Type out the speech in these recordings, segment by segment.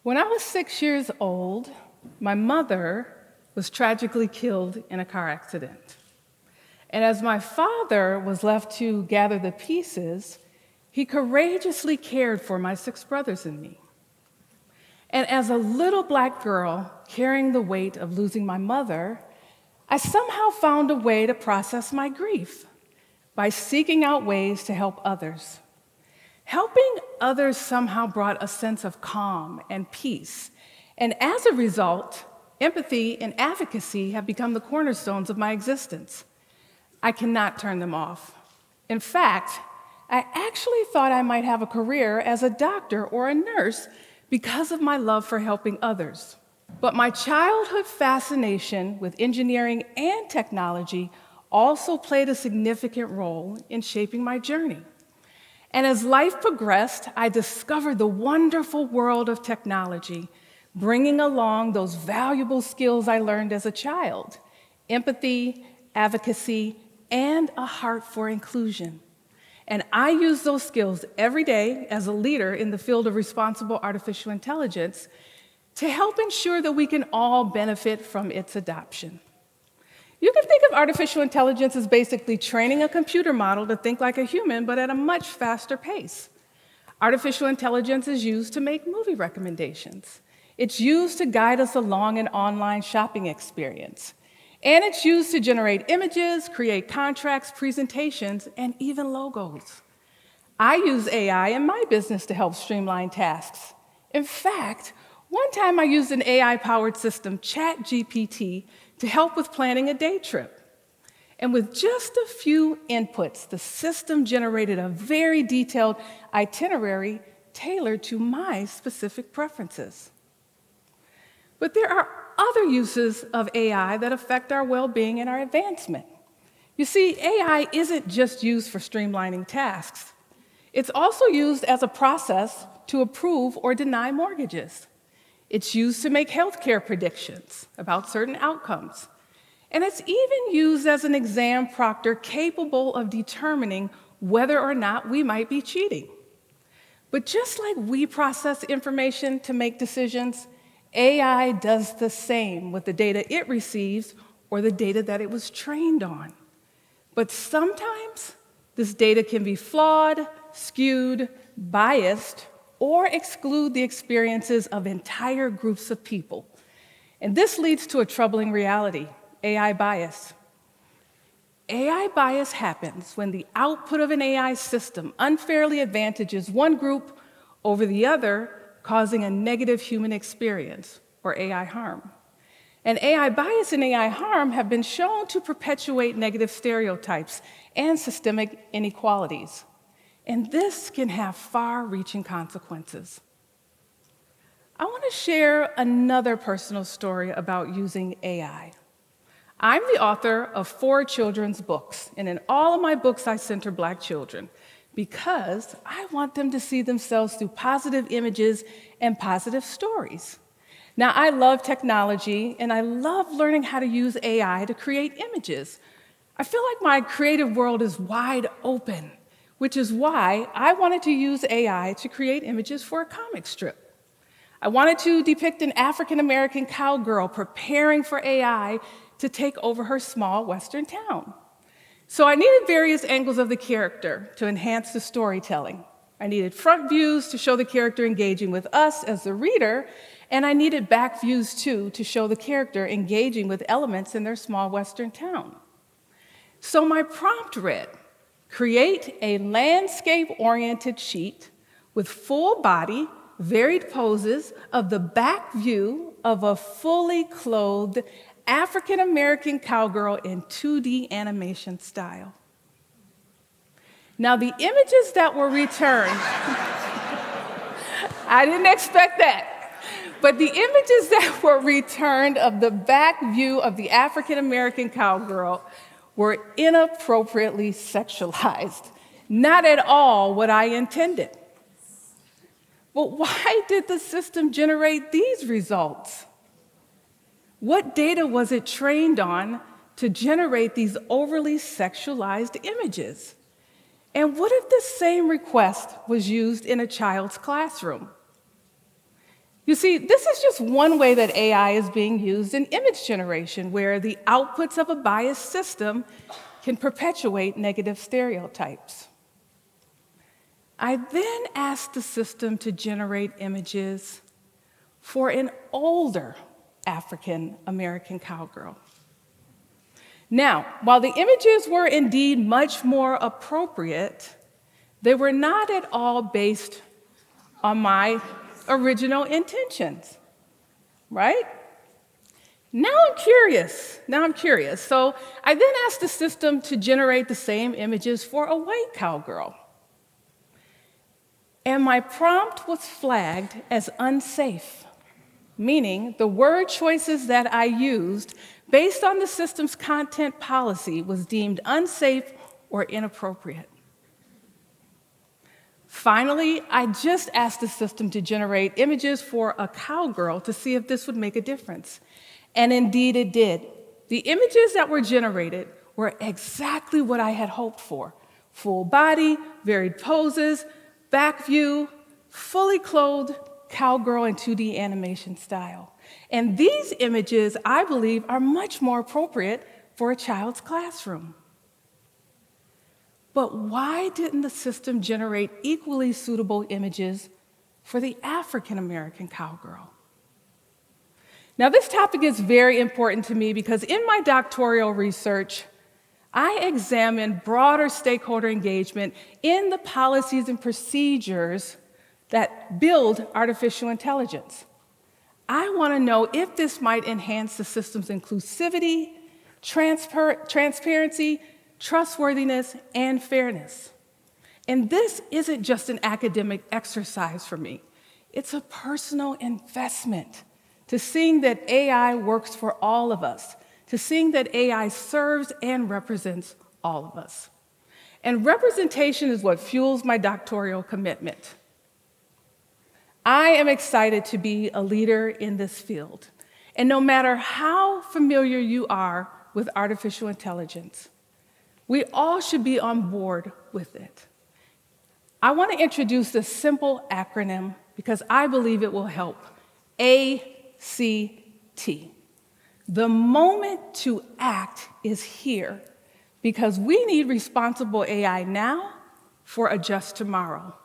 When I was 6 years old, my mother was tragically killed in a car accident. And as my father was left to gather the pieces, he courageously cared for my 6 brothers and me. And as a little black girl carrying the weight of losing my mother, I somehow found a way to process my grief by seeking out ways to help others. Helping others somehow brought a sense of calm and peace. And as a result, empathy and advocacy have become the cornerstones of my existence. I cannot turn them off. In fact, I actually thought I might have a career as a doctor or a nurse because of my love for helping others. But my childhood fascination with engineering and technology also played a significant role in shaping my journey. And as life progressed, I discovered the wonderful world of technology, bringing along those valuable skills I learned as a child: empathy, advocacy, and a heart for inclusion. And I use those skills every day as a leader in the field of responsible artificial intelligence to help ensure that we can all benefit from its adoption. You can think of artificial intelligence as basically training a computer model to think like a human, but at a much faster pace. Artificial intelligence is used to make movie recommendations. It's used to guide us along an online shopping experience. And it's used to generate images, create contracts, presentations, and even logos. I use AI in my business to help streamline tasks. In fact, one time I used an AI-powered system, ChatGPT, to help with planning a day trip. And with just a few inputs, the system generated a very detailed itinerary tailored to my specific preferences. But there are other uses of AI that affect our well-being and our advancement. You see, AI isn't just used for streamlining tasks. It's also used as a process to approve or deny mortgages. It's used to make healthcare predictions about certain outcomes. And it's even used as an exam proctor capable of determining whether or not we might be cheating. But just like we process information to make decisions, AI does the same with the data it receives or the data that it was trained on. But sometimes this data can be flawed, skewed, biased, or exclude the experiences of entire groups of people. And this leads to a troubling reality: AI bias. AI bias happens when the output of an AI system unfairly advantages one group over the other, causing a negative human experience, or AI harm. And AI bias and AI harm have been shown to perpetuate negative stereotypes and systemic inequalities. And this can have far-reaching consequences. I want to share another personal story about using AI. I'm the author of 4 children's books, and in all of my books I center Black children because I want them to see themselves through positive images and positive stories. Now, I love technology, and I love learning how to use AI to create images. I feel like my creative world is wide open, which is why I wanted to use AI to create images for a comic strip. I wanted to depict an African-American cowgirl preparing for AI to take over her small Western town. So I needed various angles of the character to enhance the storytelling. I needed front views to show the character engaging with us as the reader, and I needed back views too to show the character engaging with elements in their small Western town. So my prompt read: create a landscape-oriented sheet with full body, varied poses of the back view of a fully clothed African-American cowgirl in 2D animation style. Now, the images that were returned, I didn't expect that, but the images that were returned of the back view of the African-American cowgirl were inappropriately sexualized, not at all what I intended. But why did the system generate these results? What data was it trained on to generate these overly sexualized images? And what if the same request was used in a child's classroom? You see, this is just one way that AI is being used in image generation, where the outputs of a biased system can perpetuate negative stereotypes. I then asked the system to generate images for an older African American cowgirl. Now, while the images were indeed much more appropriate, they were not at all based on my original intentions, right? Now I'm curious. So I then asked the system to generate the same images for a white cowgirl. And my prompt was flagged as unsafe, meaning the word choices that I used based on the system's content policy was deemed unsafe or inappropriate. Finally, I just asked the system to generate images for a cowgirl to see if this would make a difference. And indeed it did. The images that were generated were exactly what I had hoped for. Full body, varied poses, back view, fully clothed cowgirl in 2D animation style. And these images, I believe, are much more appropriate for a child's classroom. But why didn't the system generate equally suitable images for the African American cowgirl? Now, this topic is very important to me because in my doctoral research, I examined broader stakeholder engagement in the policies and procedures that build artificial intelligence. I want to know if this might enhance the system's inclusivity, transparency, trustworthiness, and fairness. And this isn't just an academic exercise for me. It's a personal investment to seeing that AI works for all of us, to seeing that AI serves and represents all of us. And representation is what fuels my doctoral commitment. I am excited to be a leader in this field. And no matter how familiar you are with artificial intelligence, we all should be on board with it. I want to introduce this simple acronym because I believe it will help. ACT. The moment to act is here because we need responsible AI now for a just tomorrow.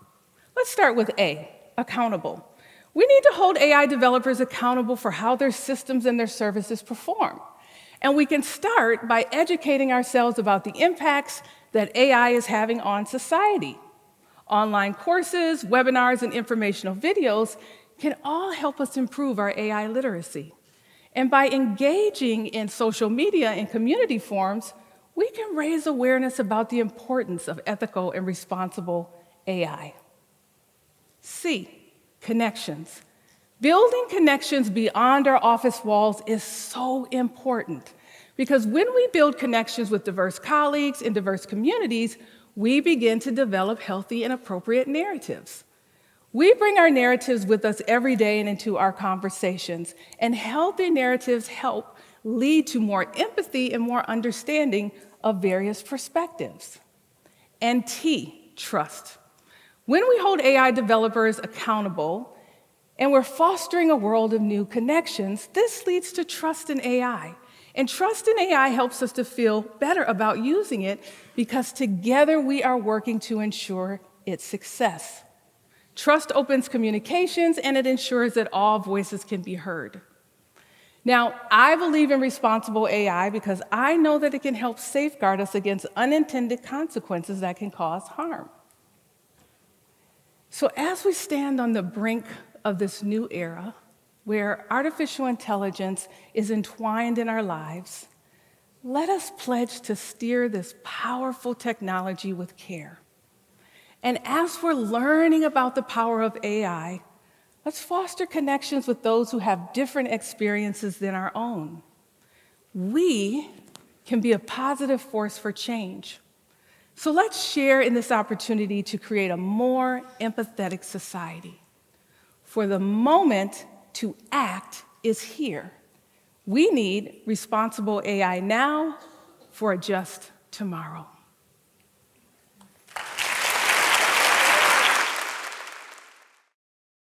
Let's start with A, accountable. We need to hold AI developers accountable for how their systems and their services perform. And we can start by educating ourselves about the impacts that AI is having on society. Online courses, webinars, and informational videos can all help us improve our AI literacy. And by engaging in social media and community forums, we can raise awareness about the importance of ethical and responsible AI. C, connections. Building connections beyond our office walls is so important because when we build connections with diverse colleagues in diverse communities, we begin to develop healthy and appropriate narratives. We bring our narratives with us every day and into our conversations, and healthy narratives help lead to more empathy and more understanding of various perspectives. And T, trust. When we hold AI developers accountable and we're fostering a world of new connections, this leads to trust in AI. And trust in AI helps us to feel better about using it because together we are working to ensure its success. Trust opens communications and it ensures that all voices can be heard. Now, I believe in responsible AI because I know that it can help safeguard us against unintended consequences that can cause harm. So as we stand on the brink of this new era, where artificial intelligence is entwined in our lives, let us pledge to steer this powerful technology with care. And as we're learning about the power of AI, let's foster connections with those who have different experiences than our own. We can be a positive force for change. So let's share in this opportunity to create a more empathetic society. For the moment to act is here. We need responsible AI now for a just tomorrow.